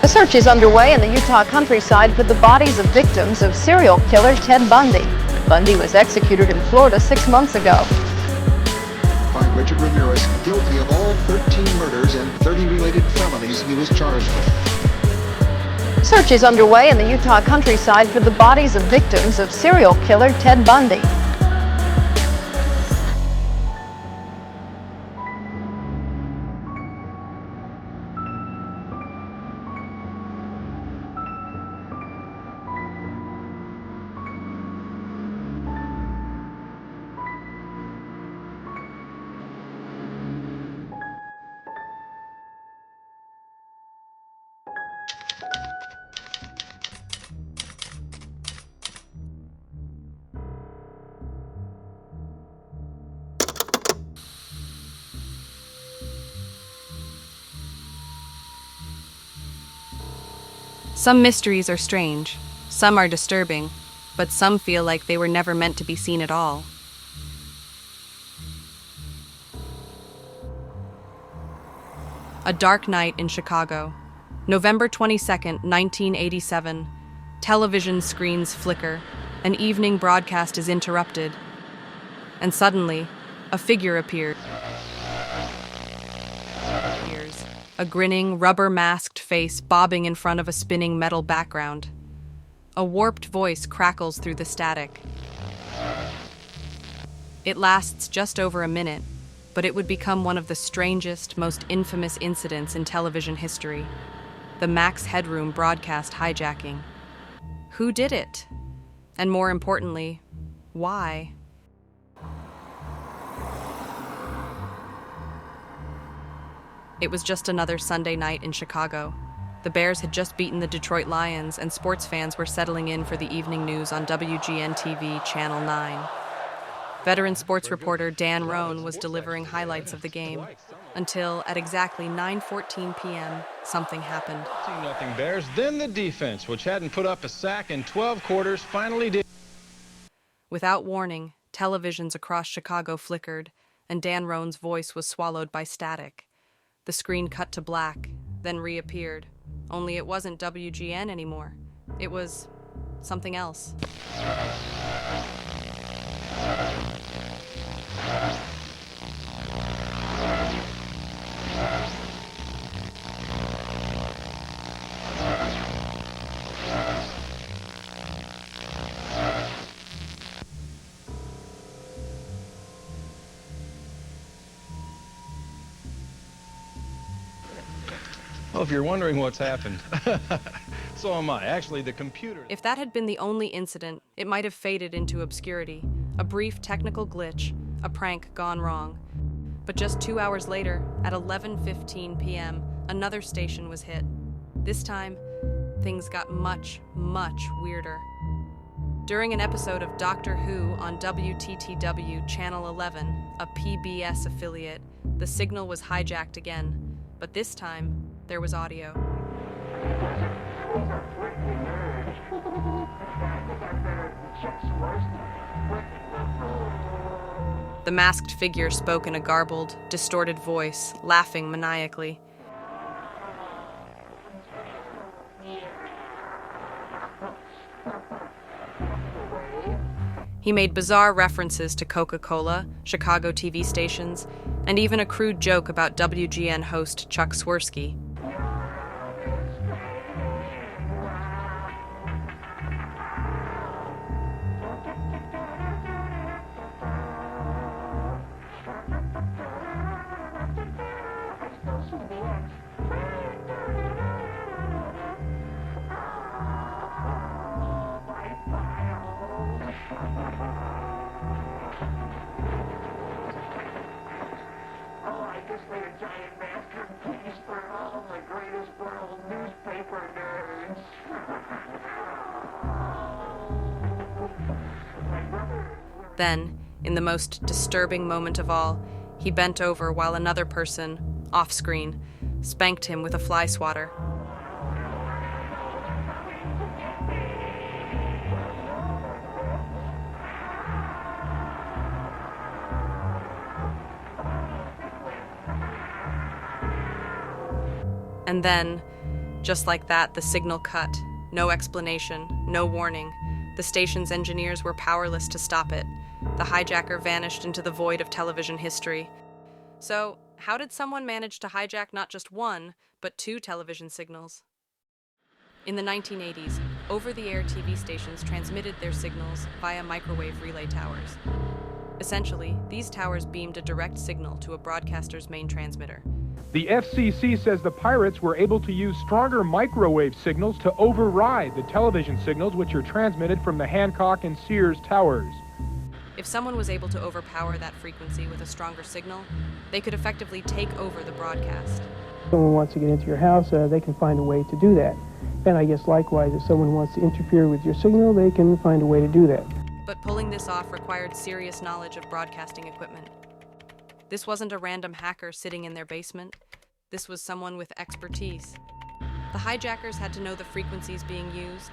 A search is underway in the Utah countryside for the bodies of victims of serial killer Ted Bundy. Bundy was executed in Florida 6 months ago. Find Richard Ramirez guilty of all 13 murders and 30 related felonies he was charged with. A search is underway in the Utah countryside for the bodies of victims of serial killer Ted Bundy. Some mysteries are strange, some are disturbing, but some feel like they were never meant to be seen at all. A dark night in Chicago. November 22nd, 1987. Television screens flicker. An evening broadcast is interrupted. And suddenly, a figure appears. A grinning, rubber-masked face bobbing in front of a spinning metal background. A warped voice crackles through the static. It lasts just over a minute, but it would become one of the strangest, most infamous incidents in television history. The Max Headroom broadcast hijacking. Who did it? And more importantly, why? It was just another Sunday night in Chicago. The Bears had just beaten the Detroit Lions, and sports fans were settling in for the evening news on WGN-TV Channel 9. Veteran sports reporter Dan Roan was delivering highlights of the game, until at exactly 9:14 p.m., something happened. 2-0 Bears, then the defense, which hadn't put up a sack in 12 quarters, finally did. Without warning, televisions across Chicago flickered, and Dan Roan's voice was swallowed by static. The screen cut to black, then reappeared. Only it wasn't WGN anymore. It was something else. Well, if you're wondering what's happened, so am I. Actually, the computer... If that had been the only incident, it might have faded into obscurity. A brief technical glitch, a prank gone wrong. But just 2 hours later, at 11:15 p.m., another station was hit. This time, things got much, much weirder. During an episode of Doctor Who on WTTW Channel 11, a PBS affiliate, the signal was hijacked again. But this time, there was audio. The masked figure spoke in a garbled, distorted voice, laughing maniacally. He made bizarre references to Coca-Cola, Chicago TV stations, and even a crude joke about WGN host Chuck Swirsky. Then, in the most disturbing moment of all, he bent over while another person, off-screen, spanked him with a fly swatter. And then, Just like that, the signal cut. No explanation, no warning. The station's engineers were powerless to stop it. The hijacker vanished into the void of television history. So, how did someone manage to hijack not just one, but two television signals? In the 1980s, over-the-air TV stations transmitted their signals via microwave relay towers. Essentially, these towers beamed a direct signal to a broadcaster's main transmitter. The FCC says the pirates were able to use stronger microwave signals to override the television signals which are transmitted from the Hancock and Sears towers. If someone was able to overpower that frequency with a stronger signal, they could effectively take over the broadcast. If someone wants to get into your house, they can find a way to do that. And I guess likewise, if someone wants to interfere with your signal, they can find a way to do that. But pulling this off required serious knowledge of broadcasting equipment. This wasn't a random hacker sitting in their basement. This was someone with expertise. The hijackers had to know the frequencies being used,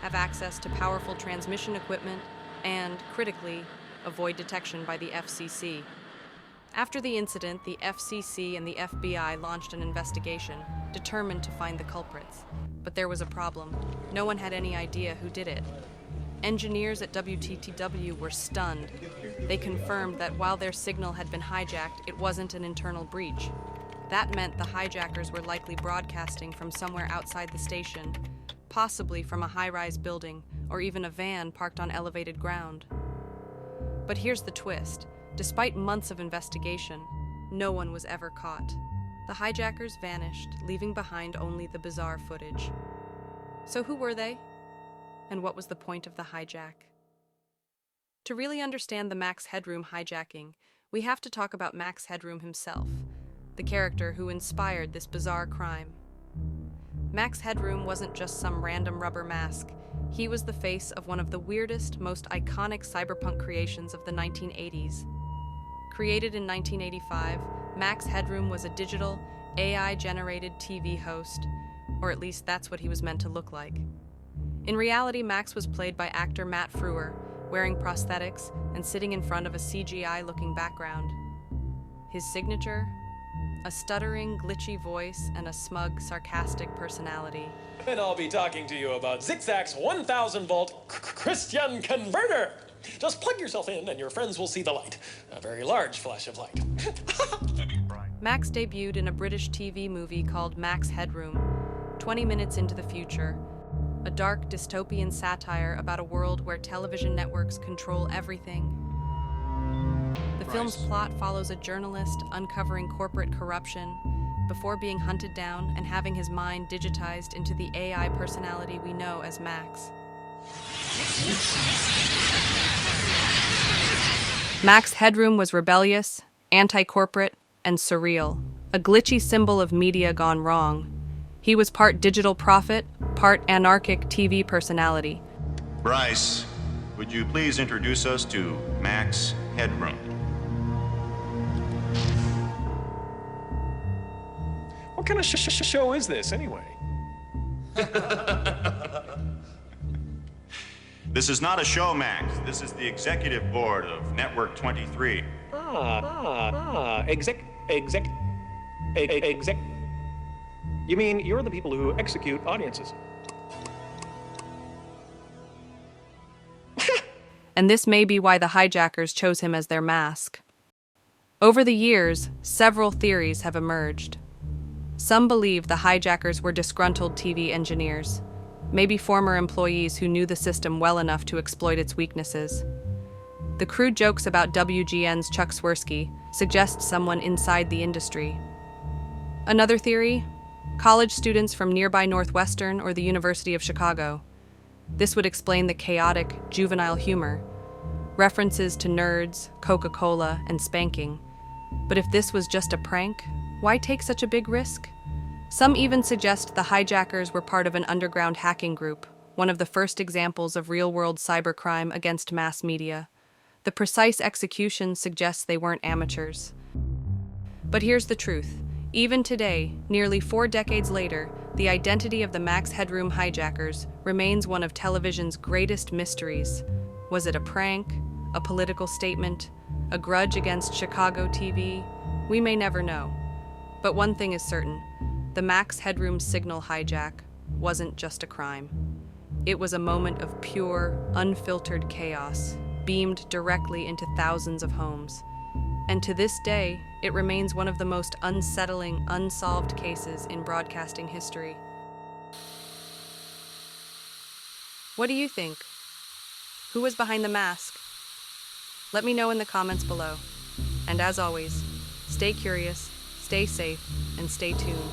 have access to powerful transmission equipment, and, critically, avoid detection by the FCC. After the incident, the FCC and the FBI launched an investigation, determined to find the culprits. But there was a problem. No one had any idea who did it. Engineers at WTTW were stunned. They confirmed that while their signal had been hijacked, it wasn't an internal breach. That meant the hijackers were likely broadcasting from somewhere outside the station, possibly from a high-rise building or even a van parked on elevated ground. But here's the twist. Despite months of investigation, no one was ever caught. The hijackers vanished, leaving behind only the bizarre footage. So who were they? And what was the point of the hijack? To really understand the Max Headroom hijacking, we have to talk about Max Headroom himself, the character who inspired this bizarre crime. Max Headroom wasn't just some random rubber mask. He was the face of one of the weirdest, most iconic cyberpunk creations of the 1980s. Created in 1985, Max Headroom was a digital, AI-generated TV host, or at least that's what he was meant to look like. In reality, Max was played by actor Matt Frewer, wearing prosthetics and sitting in front of a CGI-looking background. His signature? A stuttering, glitchy voice and a smug, sarcastic personality. And I'll be talking to you about Zigzag's 1000-volt Christian converter. Just plug yourself in and your friends will see the light. A very large flash of light. Max debuted in a British TV movie called Max Headroom, 20 minutes into the future. A dark, dystopian satire about a world where television networks control everything. The film's plot follows a journalist uncovering corporate corruption before being hunted down and having his mind digitized into the AI personality we know as Max. Max Headroom was rebellious, anti-corporate, and surreal, a glitchy symbol of media gone wrong. He was part digital prophet, part anarchic TV personality. Bryce, would you please introduce us to Max Headroom? What kind of show is this, anyway? This is not a show, Max. This is the executive board of Network 23. Exec. You mean you're the people who execute audiences? And this may be why the hijackers chose him as their mask. Over the years, several theories have emerged. Some believe the hijackers were disgruntled TV engineers, maybe former employees who knew the system well enough to exploit its weaknesses. The crude jokes about WGN's Chuck Swirsky suggest someone inside the industry. Another theory? College students from nearby Northwestern or the University of Chicago. This would explain the chaotic, juvenile humor, references to nerds, Coca-Cola, and spanking. But if this was just a prank, why take such a big risk? Some even suggest the hijackers were part of an underground hacking group, one of the first examples of real-world cybercrime against mass media. The precise execution suggests they weren't amateurs. But here's the truth. Even today, nearly 4 decades later, the identity of the Max Headroom hijackers remains one of television's greatest mysteries. Was it a prank? A political statement? A grudge against Chicago TV? We may never know. But one thing is certain. The Max Headroom signal hijack wasn't just a crime. It was a moment of pure, unfiltered chaos, beamed directly into thousands of homes. And to this day, it remains one of the most unsettling, unsolved cases in broadcasting history. What do you think? Who was behind the mask? Let me know in the comments below. And as always, stay curious, stay safe, and stay tuned.